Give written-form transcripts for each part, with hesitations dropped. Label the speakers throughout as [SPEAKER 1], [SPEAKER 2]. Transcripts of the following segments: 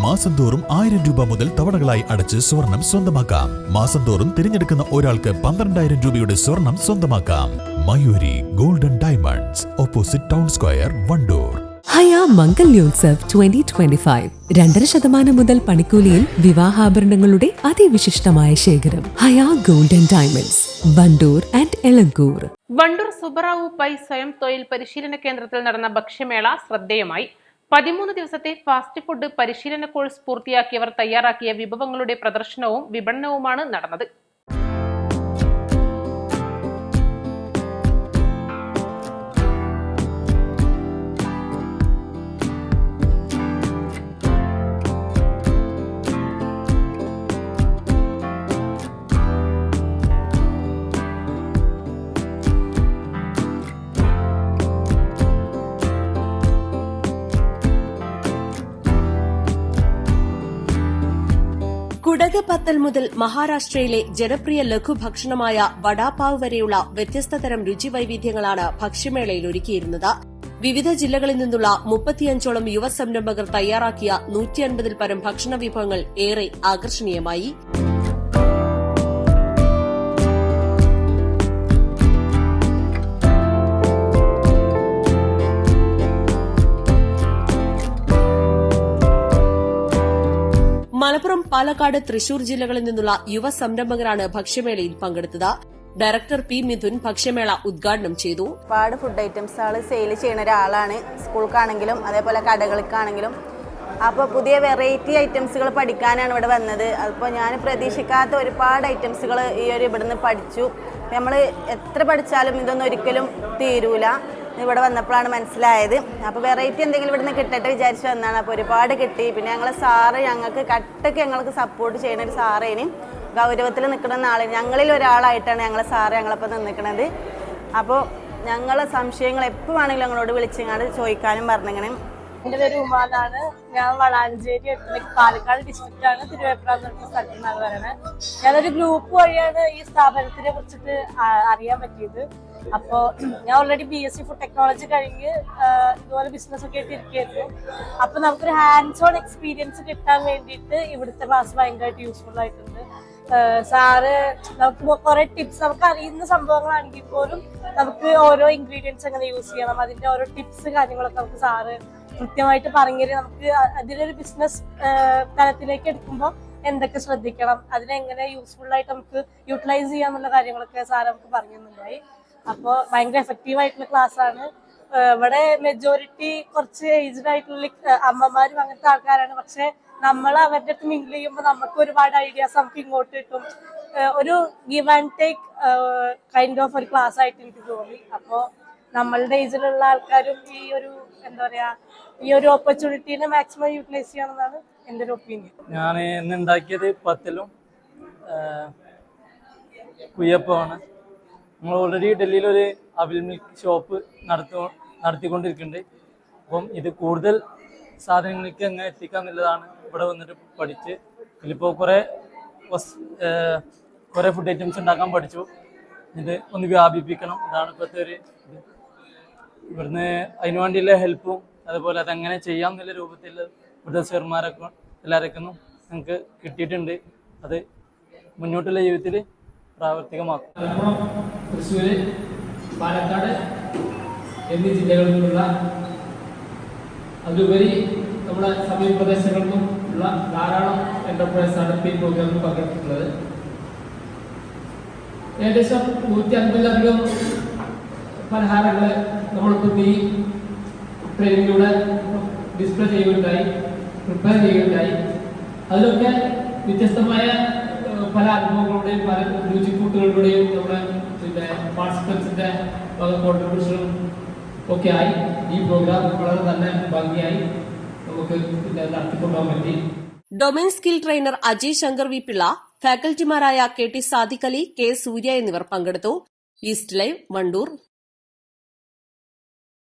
[SPEAKER 1] മാസം തോറും 1000 രൂപ മുതൽ തവണകളായി അടച്ച് സ്വർണം സ്വന്തമാക്കാം. മാസം തോറും തിരഞ്ഞെടുക്കുന്ന ഒരാൾക്ക് 12,000 രൂപയുടെ സ്വർണം സ്വന്തമാക്കാം. Mayuri golden diamonds, opposite town square, Wandoor.
[SPEAKER 2] Haya Mangalyotsav 2025 2.5% മുതൽ പണിക്കൂലിയിൽ വിവാഹാഭരണങ്ങളുടെ അതിവിശിഷ്ടമായ ശേഖരം. Haya golden diamonds, Wandoor and Elankur.
[SPEAKER 3] Wandoor Subbarao Pai സ്വയം തൊഴിൽ പരിശീലന കേന്ദ്രത്തിൽ നടന്ന ഭക്ഷ്യമേള ശ്രദ്ധേയമായി. 13 ദിവസത്തെ ഫാസ്റ്റ് ഫുഡ് പരിശീലന കോഴ്സ് പൂർത്തിയാക്കിയവർ തയ്യാറാക്കിയ വിഭവങ്ങളുടെ പ്രദർശനവും വിപണനവുമാണ് നടന്നത്.
[SPEAKER 4] കുടക് പത്തൽ മുതൽ മഹാരാഷ്ട്രയിലെ ജനപ്രിയ ലഘുഭക്ഷണമായ വടാപാവ് വരെയുള്ള വ്യത്യസ്ത തരം രുചിവൈവിധ്യങ്ങളാണ് ഭക്ഷ്യമേളയിൽ ഒരുക്കിയിരുന്നത്. വിവിധ ജില്ലകളിൽ നിന്നുള്ള 35ഓളം യുവ സംരംഭകർ തയ്യാറാക്കിയ 150ൽ പരം ഭക്ഷണ വിഭവങ്ങൾ ഏറെ ആകർഷണീയമായി. മലപ്പുറം, പാലക്കാട്, തൃശൂർ ജില്ലകളിൽ നിന്നുള്ള യുവ സംരംഭകരാണ് ഭക്ഷ്യമേളയിൽ പങ്കെടുത്തത്. ഡയറക്ടർ പി മിഥുൻ ഭക്ഷ്യമേള ഉദ്ഘാടനം ചെയ്തു.
[SPEAKER 5] ഒരുപാട് ഫുഡ് ഐറ്റംസുകൾ സെയിൽ ചെയ്യുന്ന ഒരാളാണ്, സ്കൂൾക്കാണെങ്കിലും അതേപോലെ കടകൾക്കാണെങ്കിലും. അപ്പോൾ പുതിയ വെറൈറ്റി ഐറ്റംസുകൾ പഠിക്കാനാണ് ഇവിടെ വന്നത്. അപ്പോൾ ഞാൻ പ്രതീക്ഷിക്കാത്ത ഒരുപാട് ഐറ്റംസുകൾ ഇവിടുന്ന് പഠിച്ചു. നമ്മൾ എത്ര പഠിച്ചാലും ഇതൊന്നും ഒരിക്കലും തീരൂല. ഇവിടെ വന്നപ്പോഴാണ് മനസ്സിലായത്. അപ്പോൾ വെറൈറ്റി എന്തെങ്കിലും ഇവിടുന്ന് കിട്ടട്ടെ വിചാരിച്ച് വന്നതാണ്. അപ്പോൾ ഒരുപാട് കിട്ടി. പിന്നെ ഞങ്ങളെ സാറ് ഞങ്ങൾക്ക് കട്ടയ്ക്ക് ഞങ്ങൾക്ക് സപ്പോർട്ട് ചെയ്യുന്ന ഒരു സാറേനും ഗൗരവത്തിൽ നിൽക്കുന്ന ആളെ ഞങ്ങളിൽ ഒരാളായിട്ടാണ് ഞങ്ങളെ സാറ് ഞങ്ങളപ്പോൾ നിൽക്കുന്നത്. അപ്പോൾ ഞങ്ങളെ സംശയങ്ങൾ എപ്പോൾ വേണമെങ്കിലും ഞങ്ങളോട് വിളിച്ചിങ്ങാണ്ട് ചോദിക്കാനും പറഞ്ഞിങ്ങനെ.
[SPEAKER 6] എൻ്റെ പേര് ഉമാനാണ്. ഞാൻ വളാഞ്ചേരി പാലക്കാട് ഡിസ്ട്രിക്റ്റാണ്, തിരുവേപ്ര എന്ന് പറഞ്ഞ സ്ഥലത്തു നിന്നാണ് പറയുന്നത്. ഞാനൊരു ഗ്രൂപ്പ് വഴിയാണ് ഈ സ്ഥാപനത്തിനെ കുറിച്ചിട്ട് അറിയാൻ പറ്റിയത്. അപ്പോൾ ഞാൻ ഓൾറെഡി BSc ഫുഡ് ടെക്നോളജി കഴിഞ്ഞ് ഇതുപോലെ ബിസിനസ്സൊക്കെ ആയിട്ട് ഇരിക്കുകയായിരുന്നു. അപ്പോൾ നമുക്കൊരു ഹാൻഡ്സ് ഓൺ എക്സ്പീരിയൻസ് കിട്ടാൻ വേണ്ടിയിട്ട് ഇവിടുത്തെ ക്ലാസ് ഭയങ്കരമായിട്ട് യൂസ്ഫുൾ ആയിട്ടുണ്ട്. സാറ് നമുക്ക് കുറേ ടിപ്സ്, നമുക്ക് അറിയുന്ന സംഭവങ്ങളാണെങ്കിൽ പോലും നമുക്ക് ഓരോ ഇൻഗ്രീഡിയൻസ് എങ്ങനെ യൂസ് ചെയ്യണം, അതിൻ്റെ ഓരോ ടിപ്സ് കാര്യങ്ങളൊക്കെ നമുക്ക് സാറ് കൃത്യമായിട്ട് പറഞ്ഞുതരും. നമുക്ക് അതിലൊരു ബിസിനസ് തലത്തിലേക്ക് എടുക്കുമ്പോൾ എന്തൊക്കെ ശ്രദ്ധിക്കണം, അതിനെങ്ങനെ യൂസ്ഫുൾ ആയിട്ട് നമുക്ക് യൂട്ടിലൈസ് ചെയ്യാന്നുള്ള കാര്യങ്ങളൊക്കെ സാർ നമുക്ക് പറഞ്ഞു തന്നിട്ടുണ്ടായി. അപ്പോൾ ഭയങ്കര എഫക്റ്റീവ് ആയിട്ടുള്ള ക്ലാസ്സാണ്. ഇവിടെ മെജോറിറ്റി കുറച്ച് ഏജ്ഡ് ആയിട്ടുള്ള അമ്മമാരും അങ്ങനത്തെ ആൾക്കാരാണ്. പക്ഷെ നമ്മൾ അവരുടെ അടുത്ത് മിങ്കിൾ ചെയ്യുമ്പോൾ നമുക്ക് ഒരുപാട് ഐഡിയാസ് നമുക്ക് ഇങ്ങോട്ട് കിട്ടും. ഒരു give and take kind of ഒരു ക്ലാസ് ആയിട്ട് എനിക്ക് തോന്നി. അപ്പോൾ നമ്മളുടെ ഏജിലുള്ള ആൾക്കാരും ഈ ഒരു എന്താ പറയാ ഈ ഒരു ഓപ്പർച്യൂണിറ്റീനെ മാക്സിമം യൂട്ടിലൈസ് ചെയ്യണമെന്നാണ് എൻ്റെ ഒരു ഒപ്പീനിയൻ.
[SPEAKER 7] ഞാൻ ഇന്ന് ഉണ്ടാക്കിയത് പത്തലും കുയ്യപ്പമാണ്. നമ്മൾ ഓൾറെഡി ഡൽഹിയിലൊരു അവിൽ മിൽക്ക് ഷോപ്പ് നടത്തിക്കൊണ്ടിരിക്കുന്നുണ്ട്. അപ്പം ഇത് കൂടുതൽ സാധനങ്ങൾക്ക് എങ്ങനെ എത്തിക്കാം എന്നുള്ളതാണ് ഇവിടെ വന്നിട്ട് പഠിച്ച്. ഇതിലിപ്പോൾ കുറേ ഫുഡ് ഐറ്റംസ് ഉണ്ടാക്കാൻ പഠിച്ചു. ഇത് ഒന്ന് വ്യാപിപ്പിക്കണം, ഇതാണ് ഇപ്പോഴത്തെ ഒരു ഇത്. ഇവിടുന്ന് അതിനു വേണ്ടിയുള്ള ഹെൽപ്പും അതുപോലെ അതെങ്ങനെ ചെയ്യാം എന്നുള്ള രൂപത്തിൽ ഇവിടുത്തെ സാർമാരൊക്കെ എല്ലാവരൊക്കെ ഞങ്ങൾക്ക് കിട്ടിയിട്ടുണ്ട്. അത് മുന്നോട്ടുള്ള ജീവിതത്തിൽ പ്രാവർത്തികമാക്കും.
[SPEAKER 8] മലപ്പുറം, തൃശ്ശൂർ, പാലക്കാട് എന്നീ ജില്ലകളിൽ നിന്നുള്ള അതിലുപരി നമ്മുടെ സമീപ പ്രദേശങ്ങളിൽ നിന്നും ഉള്ള ധാരാളം എന്റർപ്രൈസാണ് ഈ പ്രോഗ്രാമിൽ പങ്കെടുത്തിട്ടുള്ളത്. ഏകദേശം 150ലധികം പലഹാരങ്ങൾ നമ്മളിപ്പോൾ ഈ ട്രെയിനിലൂടെ ഡിസ്പ്ലേ ചെയ്യുകയുണ്ടായി, പ്രിപ്പയർ ചെയ്യുകയുണ്ടായി. അതിലൊക്കെ വ്യത്യസ്തമായ പല അനുഭവങ്ങളുടെയും പല രുചിക്കൂട്ടുകളുടെയും നമ്മുടെ പാർട്ടിസിപ്പൻസിന്റെ കോൺട്രിബ്യൂഷനും ഒക്കെ ആയി ഈ പ്രോഗ്രാം വളരെ തന്നെ ഭംഗിയായി നമുക്ക് നടത്തിക്കൊണ്ടുപോകാൻ പറ്റി.
[SPEAKER 4] Domain skill trainer Ajay Shankar V Pillai, ഫാക്കൽറ്റിമാരായ KT സാദിഖ് അലി, K സൂര്യ എന്നിവർ പങ്കെടുത്തു. East live, Wandoor.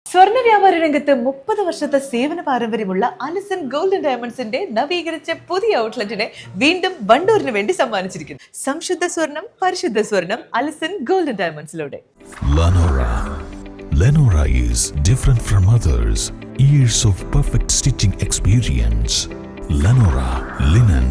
[SPEAKER 9] സ്വർണ്ണ വ്യാപാര രംഗത്ത് 30 വർഷത്തെ സേവന പാരമ്പര്യമുള്ള അലിസൺ ഗോൾഡൻ ഡയമണ്ട്സിന്റെ നവീകരിച്ച പുതിയ ഔട്ട്ലെറ്റിനെ വീണ്ടും വണ്ടൂരിന് വേണ്ടി സമ്മാനിച്ചിരിക്കുന്നു. സംശുദ്ധ സ്വർണം, പരിശുദ്ധ സ്വർണം, അലിസൺ ഗോൾഡൻ ഡയമണ്ട്സിലൂടെ.
[SPEAKER 1] Lenora is different from others. Years of perfect stitching experience. Lanora linen